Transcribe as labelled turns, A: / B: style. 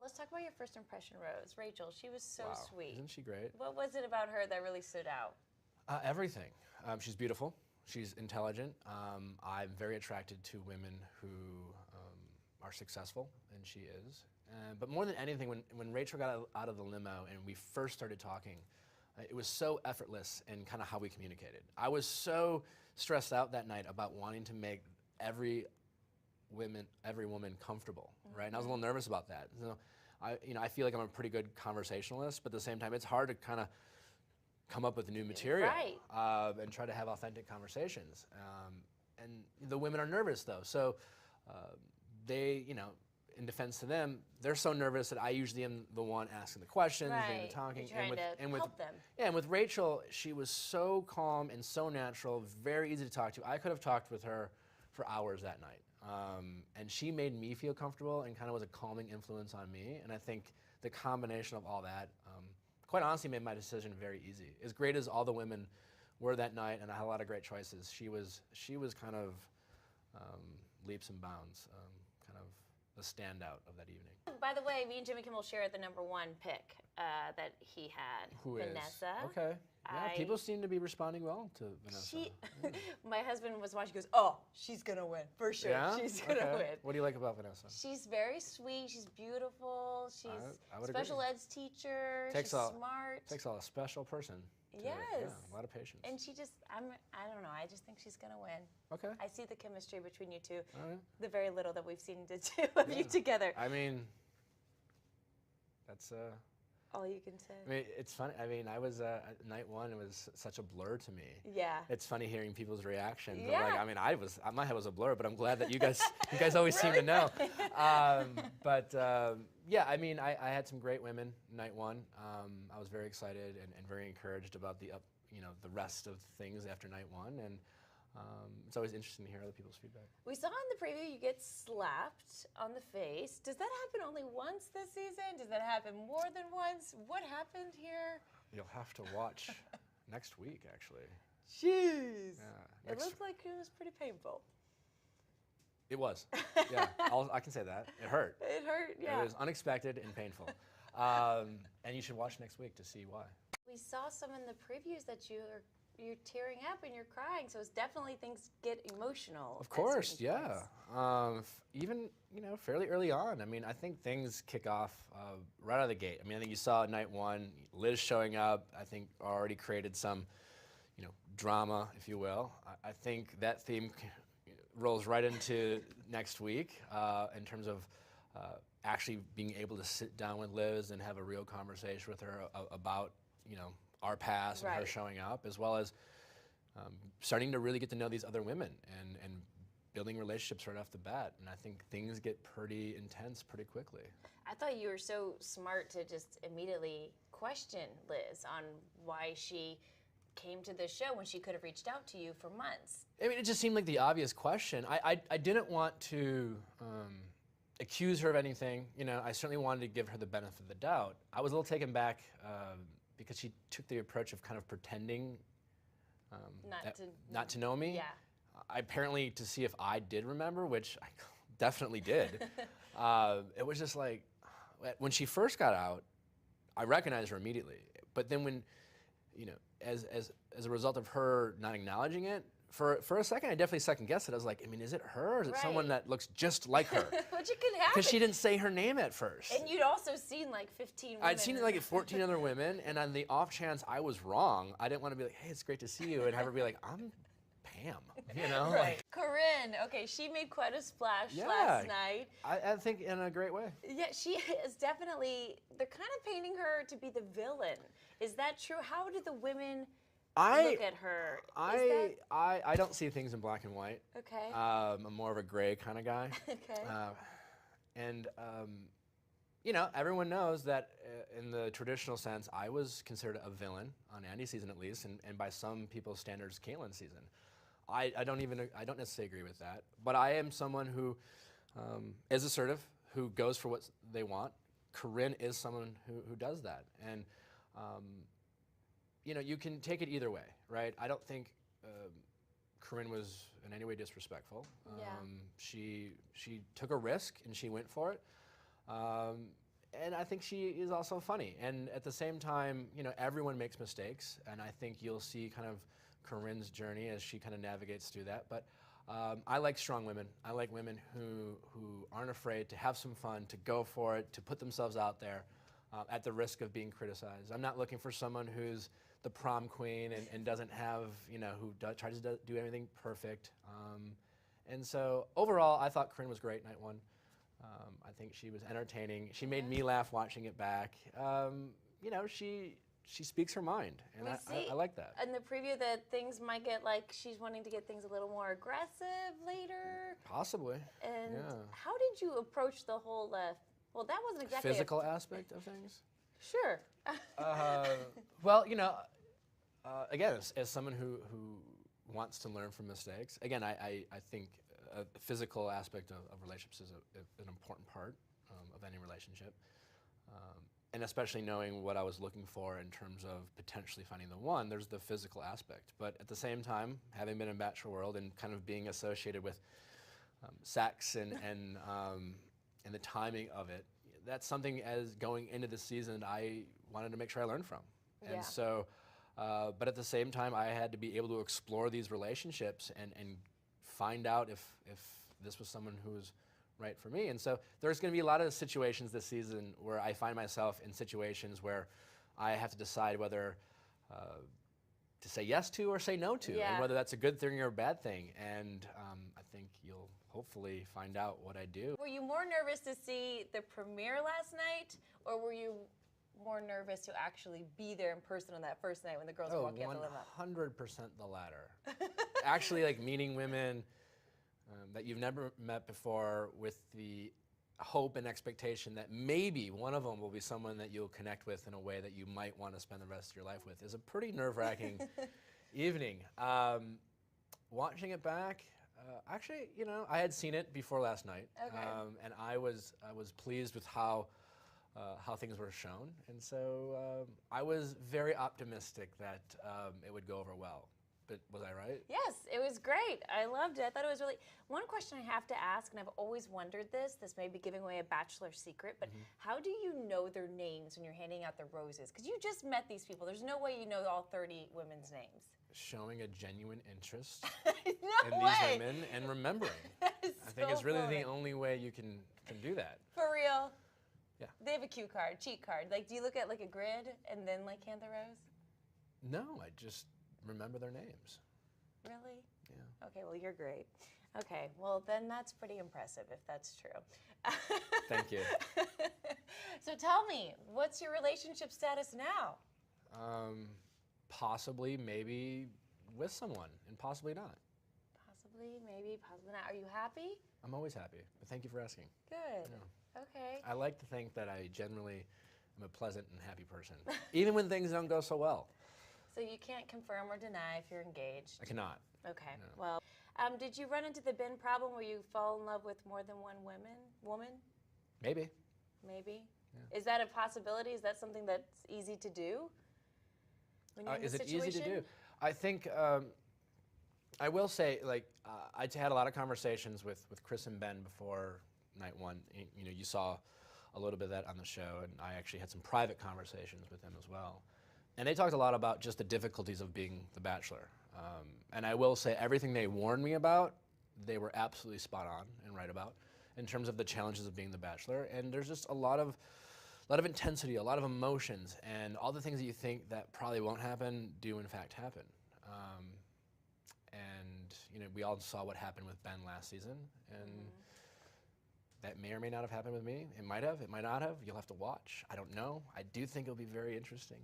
A: Let's talk about your first impression, Rose. Rachel, she was so
B: Wow.
A: sweet.
B: Isn't she great?
A: What was it about her that really stood out?
B: Everything. She's beautiful. She's intelligent. I'm very attracted to women who are successful, and she is. But more than anything, when Rachel got out of the limo and we first started talking, it was so effortless in kind of how we communicated. I was so stressed out that night about wanting to make every woman comfortable, right? And I was a little nervous about that. So I feel like I'm a pretty good conversationalist, but at the same time, it's hard to kind of come up with new material and try to have authentic conversations. And the women are nervous though, so they, in defense to them, they're so nervous that I usually am the one asking the questions, doing the talking,
A: and with help them.
B: Yeah, and with Rachel, she was so calm and so natural, very easy to talk to. I could have talked with her for hours that night. And she made me feel comfortable and kind of was a calming influence on me. And I think the combination of all that, quite honestly, made my decision very easy. As great as all the women were that night, and I had a lot of great choices, she was kind of leaps and bounds, kind of the standout of that evening.
A: By the way, me and Jimmy Kimmel shared the #1 pick that he had,
B: Who
A: Vanessa.
B: is? Okay. Yeah, people seem to be responding well to Vanessa.
A: My husband was watching, goes, oh, she's going to win, for sure.
B: Yeah?
A: She's going to win.
B: What do you like about Vanessa?
A: She's very sweet. She's beautiful. She's
B: a
A: special eds teacher. She's smart.
B: Takes a special person.
A: Yes.
B: Yeah, a lot of patience.
A: And she just, I don't know, I just think she's going to win.
B: Okay.
A: I see the chemistry between you two.
B: All right.
A: The very little that we've seen the two of you together.
B: I mean, that's...
A: all you can say.
B: I mean, it's funny. I mean, I was night one. It was such a blur to me.
A: Yeah.
B: It's funny hearing people's reactions.
A: Yeah.
B: Like, I mean, my head was a blur, but I'm glad that you guys always seem to know. Yeah, I mean, I had some great women night one. I was very excited and very encouraged about the rest of things after night one, and it's always interesting to hear other people's feedback.
A: We saw in the preview you get slapped on the face. Does that happen only once this season? Does that happen more than once? What happened here?
B: You'll have to watch next week, actually.
A: Jeez.
B: Yeah,
A: it looked like it was pretty painful.
B: It was. Yeah, I can say that. It hurt.
A: It hurt, yeah.
B: It was unexpected and painful. And you should watch next week to see why.
A: We saw some in the previews that you're tearing up and you're crying, so it's definitely things get emotional.
B: Of course, yeah. Even, fairly early on. I mean, I think things kick off right out of the gate. I mean, I think you saw night one, Liz showing up, I think already created some, drama, if you will. I think that theme rolls right into next week in terms of actually being able to sit down with Liz and have a real conversation with her about, our past and her showing up, as well as starting to really get to know these other women and building relationships right off the bat. And I think things get pretty intense pretty quickly.
A: I thought you were so smart to just immediately question Liz on why she came to this show when she could have reached out to you for months.
B: I mean, it just seemed like the obvious question. I didn't want to accuse her of anything. I certainly wanted to give her the benefit of the doubt. I was a little taken back because she took the approach of kind of pretending not to know me.
A: Yeah.
B: Apparently to see if I did remember, which I definitely did. It was just like, when she first got out, I recognized her immediately. But then when, as a result of her not acknowledging it, for a second, I definitely second-guessed it. I was like, I mean, is it her or is it someone that looks just like her?
A: Which it could happen.
B: Because she didn't say her name at first.
A: And you'd also seen like 15 women.
B: I'd seen like 14 other women, and on the off chance I was wrong, I didn't want to be like, hey, it's great to see you, and have her be like, I'm Pam,
A: Right. Corinne, okay, she made quite a splash last night.
B: I think in a great way.
A: Yeah, she is definitely, they're kind of painting her to be the villain. Is that true? How do the women look at her?
B: I don't see things in black and white.
A: Okay.
B: I'm more of a gray kind of guy.
A: Okay.
B: Everyone knows that in the traditional sense, I was considered a villain on Andy's season at least, and by some people's standards, Caitlin's season. I don't necessarily agree with that, but I am someone who is assertive, who goes for what they want. Corinne is someone who does that, and you can take it either way, right? I don't think Corinne was in any way disrespectful. She took a risk and she went for it, think she is also funny. And at the same time, you know, everyone makes mistakes, and I think you'll see kind of Corinne's journey as she kind of navigates through that. But I like strong women. I like women who aren't afraid to have some fun, to go for it, to put themselves out there at the risk of being criticized. I'm not looking for someone who's the prom queen and doesn't have, you know, who tries to do everything perfect. And so overall, I thought Corinne was great night one. I think she was entertaining. She made me laugh watching it back. You know, she speaks her mind, and I like that.
A: In the preview, that things might get like she's wanting to get things a little more aggressive later.
B: Possibly.
A: And
B: yeah.
A: how did you approach the whole? Well, that wasn't exactly
B: physical aspect of things.
A: Sure.
B: Well, you know, again, as someone who wants to learn from mistakes, again, I think the physical aspect of relationships is an important part of any relationship. And especially knowing what I was looking for in terms of potentially finding the one, there's the physical aspect. But at the same time, having been in Bachelor world and kind of being associated with sex and the timing of it, that's something as going into the season I wanted to make sure I learned from.
A: Yeah.
B: And so, but at the same time, I had to be able to explore these relationships and find out if this was someone who was right for me. And so there's going to be a lot of situations this season where I find myself in situations where I have to decide whether to say yes to or say no to, and whether that's a good thing or a bad thing. And I think you'll hopefully find out what I do.
A: Were you more nervous to see the premiere last night, or were you more nervous to actually be there in person on that first night when the girls were walking out the limo?
B: 100% the latter. Actually, like meeting women that you've never met before with the hope and expectation that maybe one of them will be someone that you'll connect with in a way that you might want to spend the rest of your life with is a pretty nerve-wracking evening. Watching it back, actually, you know, I had seen it before last night, and I was pleased with how things were shown, and so I was very optimistic that it would go over well. But was I right?
A: Yes, it was great. I loved it. I thought it was really... One question I have to ask, and I've always wondered this may be giving away a Bachelor secret, but how do you know their names when you're handing out the roses? Because you just met these people. There's no way you know all 30 women's names.
B: Showing a genuine interest
A: in
B: these women and remembering. I think
A: so
B: it's really
A: funny.
B: the only way you can do that.
A: For real?
B: Yeah.
A: They have a cue card, cheat card. Like, do you look at like a grid and then like hand the rose?
B: No, I just remember their names.
A: Really?
B: Yeah.
A: Okay, well, you're great. Okay, well, then that's pretty impressive if that's true.
B: Thank you.
A: So tell me, what's your relationship status now?
B: Possibly, maybe with someone, and possibly not.
A: Possibly, maybe, possibly not. Are you happy?
B: I'm always happy, but thank you for asking.
A: Good.
B: Yeah.
A: Okay.
B: I like to think that I generally am a pleasant and happy person, even when things don't go so well.
A: So you can't confirm or deny if you're engaged?
B: I cannot.
A: Okay.
B: No.
A: Well, did you run into the bin problem where you fall in love with more than one woman?
B: Maybe.
A: Maybe?
B: Yeah.
A: Is that a possibility? Is that something that's easy to do? When you're in
B: Is
A: this
B: it easy to
A: situation?
B: do? I think, I will say, like, I had a lot of conversations with Chris and Ben before night one. You know, you saw a little bit of that on the show, and I actually had some private conversations with them as well. And they talked a lot about just the difficulties of being the Bachelor. And I will say everything they warned me about, they were absolutely spot on and right about in terms of the challenges of being the Bachelor. And there's just a lot of intensity, a lot of emotions, and all the things that you think that probably won't happen do in fact happen. And you know, we all saw what happened with Ben last season, and that may or may not have happened with me. It might have, it might not have. You'll have to watch. I don't know. I do think it'll be very interesting.